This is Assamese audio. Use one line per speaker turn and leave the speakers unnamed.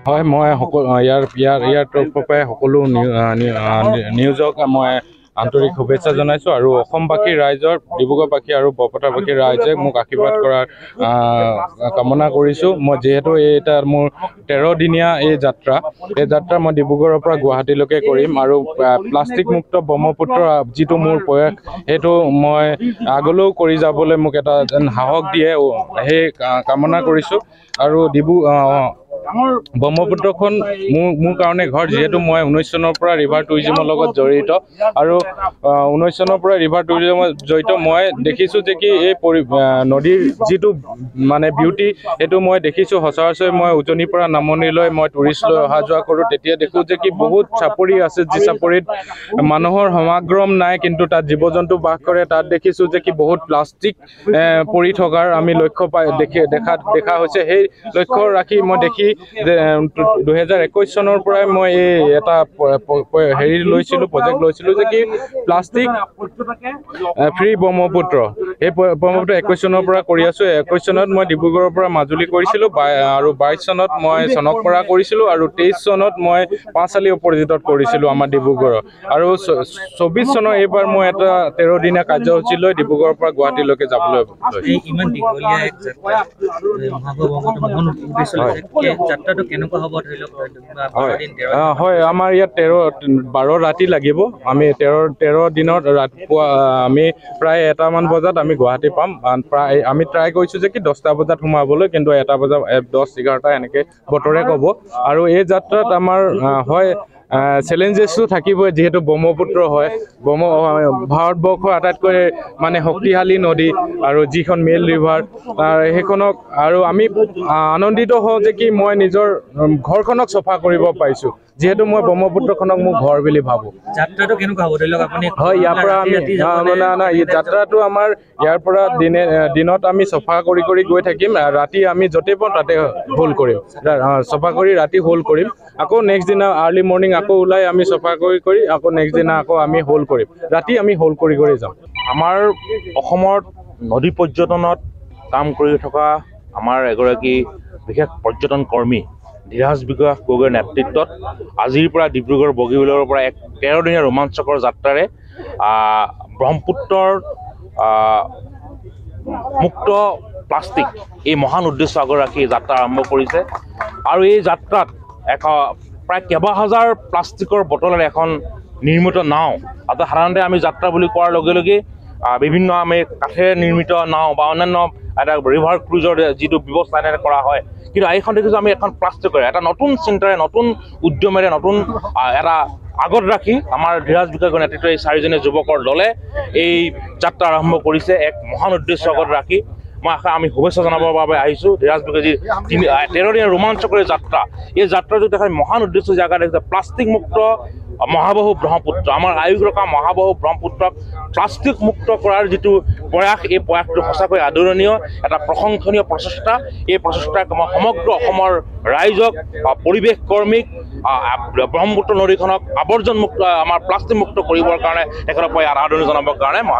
হয় মই ইয়াৰ তৰফৰ পৰাই সকলো নিউজক মই আন্তৰিক শুভেচ্ছা জনাইছোঁ আৰু অসমবাসী ৰাইজৰ ডিব্ৰুগড়বাসী আৰু বৰপেটাবাসী ৰাইজে মোক আশীৰ্বাদ কৰাৰ কামনা কৰিছোঁ। মই যিহেতু এটা মোৰ 13 দিনীয়া এই যাত্ৰা মই ডিব্ৰুগড়ৰ পৰা গুৱাহাটীলৈকে কৰিম আৰু প্লাষ্টিক মুক্ত ব্ৰহ্মপুত্ৰ যিটো মোৰ প্ৰয়াস সেইটো মই আগলৈও কৰি যাবলৈ মোক এটা সাহস দিয়ে সেই কামনা কৰিছোঁ। আৰু ব্ৰহ্মপুত্ৰখন মোৰ কাৰণে ঘৰ, যিহেতু মই 19 চনৰ পৰা ৰিভাৰ টুৰিজিমৰ লগত জড়িত আৰু 19 চনৰ পৰা ৰিভাৰ টুৰিজিমত জড়িত। মই দেখিছোঁ যে কি এই নদীৰ যিটো মানে বিউটি সেইটো মই দেখিছোঁ সচৰাচৰ। মই উজনিৰ পৰা নামনিলৈ মই টুৰিষ্ট লৈ অহা যোৱা কৰোঁ, তেতিয়া দেখোঁ যে কি বহুত চাপৰি আছে, যি চাপৰিত মানুহৰ সমাগম নাই কিন্তু তাত জীৱ জন্তু বাস কৰে। তাত দেখিছোঁ যে কি বহুত প্লাষ্টিক পৰি থকাৰ আমি দেখা হৈছে। সেই লক্ষ্য ৰাখি মই দেখি যে 2021 চনৰ পৰাই মই এটা প্ৰজেক্ট লৈছিলোঁ যে কি প্লাষ্টিক ফ্ৰী ব্ৰহ্মপুত্ৰ। এই ব্ৰহ্মপুত্ৰ 21 চনৰ পৰা কৰি আছোঁ। 21 চনত মই ডিব্ৰুগড়ৰ পৰা মাজুলী কৰিছিলোঁ আৰু 22 চনত মই চনকপাৰা কৰিছিলোঁ আৰু 23 চনত মই পাঁচআলি অপৰাজিতত কৰিছিলোঁ আমাৰ ডিব্ৰুগড়ৰ। আৰু 24 চনৰ এইবাৰ মই এটা 13 দিনীয়া কাৰ্যসূচী লৈ ডিব্ৰুগড়ৰ পৰা গুৱাহাটীলৈকে যাবলৈ হয়। আমাৰ ইয়াত 12 ৰাতি লাগিব। আমি 13 দিনত ৰাতিপুৱা আমি প্ৰায় 1টামান বজাত আমি গুৱাহাটী পাম। প্ৰায় আমি ট্ৰাই কৰিছোঁ যে কি 10টা বজাত সোমাবলৈ, কিন্তু 1টা বজাত 10-11টা এনেকৈ বতৰে ক'ব। আৰু এই যাত্ৰাত আমাৰ হয় চেলেঞ্জেছো থাকিবই, যিহেতু ব্ৰহ্মপুত্ৰ হয়। ভাৰতবৰ্ষৰ আটাইতকৈ মানে শক্তিশালী নদী আৰু যিখন মেইন ৰিভাৰ সেইখনক। আৰু আমি আনন্দিত হওঁ যে কি মই নিজৰ ঘৰখনক চফা কৰিব পাৰিছোঁ, যিহেতু মই ব্ৰহ্মপুত্ৰখনক মোৰ ঘৰ বুলি ভাবোঁ।
যাত্ৰাটো কেনেকুৱা হ'ব ধৰি লওক আপুনি?
হয়, ইয়াৰ পৰা আমি যাত্ৰাটো আমাৰ ইয়াৰ পৰা দিনত আমি চফা কৰি গৈ থাকিম। ৰাতি আমি য'তেই পাওঁ তাতে হোল্ড কৰিম, চফা কৰি ৰাতি হোল্ড কৰিম। আকৌ নেক্সট দিনা আৰ্লি মৰ্ণিং আকৌ ওলাই আমি চফা কৰি আকৌ নেক্সট দিনা আকৌ আমি হোল্ড কৰিম। ৰাতি আমি হোল্ড কৰি যাম।
আমাৰ অসমত নদী পৰ্যটনত কাম কৰি থকা আমাৰ এগৰাকী বিশেষ পৰ্যটন কৰ্মী ধীৰাজ বিকাশ গগৈৰ নেতৃত্বত আজিৰ পৰা ডিব্ৰুগড় বগীবিলৰ পৰা এক 13 দিনীয়া ৰোমাঞ্চকৰ যাত্ৰাৰে ব্ৰহ্মপুত্ৰৰ মুক্ত প্লাষ্টিক এই মহান উদ্দেশ্য আগত ৰাখি যাত্ৰা আৰম্ভ কৰিছে। আৰু এই যাত্ৰাত প্ৰায় কেইবাহাজাৰ প্লাষ্টিকৰ বটলেৰে এখন নিৰ্মিত নাও, সাধাৰণতে আমি যাত্ৰা বুলি কোৱাৰ লগে লগে বিভিন্ন আমি কাঠেৰে নিৰ্মিত নাও বা অন্যান্য এটা ৰিভাৰ ক্ৰুজৰ যিটো ব্যৱস্থা এনেকৈ কৰা হয়, কিন্তু এইখন দেখিছোঁ আমি এখন প্লাষ্টিকৰে এটা নতুন চিন্তাৰে নতুন উদ্যমেৰে নতুন এটা আগত ৰাখি আমাৰ ধীৰাজ বিকাশৰ নেতৃত্বত এই 4জনীয়া যুৱকৰ দলে এই যাত্ৰা আৰম্ভ কৰিছে এক মহান উদ্দেশ্য আগত ৰাখি। আমি শুভেচ্ছা জনাবৰ বাবে আহিছোঁ ধীৰাজ বিকাশীৰ 13 দিনীয়া ৰোমাঞ্চকৰী যাত্ৰা। এই যাত্ৰাটো দেখাই মহান উদ্দেশ্য জেগা দেখিছে প্লাষ্টিক মুক্ত মহাবাহু ব্ৰহ্মপুত্ৰ। আমাৰ আয়ুস ৰখা মহাবাহু ব্ৰহ্মপুত্ৰক প্লাষ্টিক মুক্ত কৰাৰ যিটো প্ৰয়াস, এই প্ৰয়াসটো সঁচাকৈ আদৰণীয়, এটা প্ৰশংসনীয় প্ৰচেষ্টা। এই প্ৰচেষ্টাক মই সমগ্ৰ অসমৰ ৰাইজক, পৰিৱেশ কৰ্মীক ব্ৰহ্মপুত্ৰ নদীখনক আৱৰ্জনমুক্ত আমাৰ প্লাষ্টিক মুক্ত কৰিবৰ কাৰণে তেখেতৰ পৰা আদৰণি জনাবৰ কাৰণে মই